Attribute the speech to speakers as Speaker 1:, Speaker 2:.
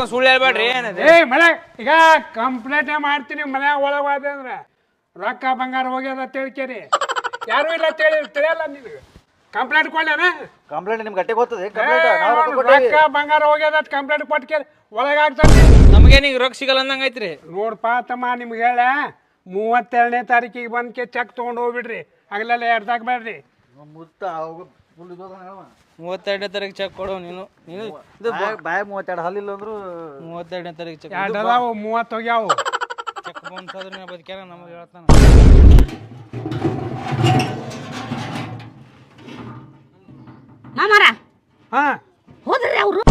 Speaker 1: ಮನ್ಯಾಗ ಸುಳ್ಳು ಹೇಳ್ಬೇಡ್ರಿ ಏನದೆ
Speaker 2: ಏ ಮನೆ ಈಗ ಕಂಪ್ಲೇಂಟೇ ಮಾಡ್ತೀನಿ ಮನ್ಯಾಗ ಒಳಗಾದೆ ಅಂದ್ರೆ ರೊಕ್ಕ ಬಂಗಾರ ಹೋಗ್ಯದ ತಿಳ್ಕೇರಿ ಯಾರು ಇಲ್ಲ ತಿಳಿಯಲ್ಲ ನಿನಗೆ ಕಂಪ್ಲೇಂಟ್ ಕೊಡ್ಲೇನ
Speaker 3: ಕಂಪ್ಲೇಂಟ್ ನಿಮ್ಗೆ ಗಟ್ಟಿ ಗೊತ್ತದೆ
Speaker 2: ರೊಕ್ಕ ಬಂಗಾರ ಹೋಗ್ಯದ ಕಂಪ್ಲೇಂಟ್ ಕೊಟ್ಕೇರಿ ಒಳಗಾಗ್ತಾನೆ
Speaker 1: ನಮಗೇನು ಈಗ ರೊಕ್ಕ ಸಿಗಲ್ಲ ಅಂದಂಗೆ ಐತ್ರಿ
Speaker 2: ನೋಡ್ಪ ತಮ್ಮ ನಿಮ್ಗೆ ಹೇಳ 32ನೇ ತಾರೀಕಿಗೆ ಬಂದ್ಕೆ ಚೆಕ್ ತೊಗೊಂಡು ಹೋಗ್ಬಿಡ್ರಿ ಹಗಲೆಲ್ಲ ಎಡ್ದಾಕ್ಬೇಡ್ರಿ
Speaker 3: ಮುತ್ತ
Speaker 1: 32ನೇ ತಾರೀಕು ಚೆಕ್ ಕೊಡು ನೀನು
Speaker 3: ಬಾಯ 32 ಹಲ್ಲಿಲ್ಲ ಅಂದ್ರು
Speaker 1: 32ನೇ ತಾರೀಕು ಚೆಕ್
Speaker 2: ಎರಡು ಅದಾವು 30 ಹೋಗ್ಯಾವು
Speaker 1: ಚೆಕ್ ಬಂದ್ರೆ ಬದುಕ್ಯಾರ ನಮಗೆ ಹೇಳ್ತಾನ
Speaker 4: ಮಾಮಾರ
Speaker 2: ಹಾ
Speaker 4: ಹೋದ್ರಿ ಅವರು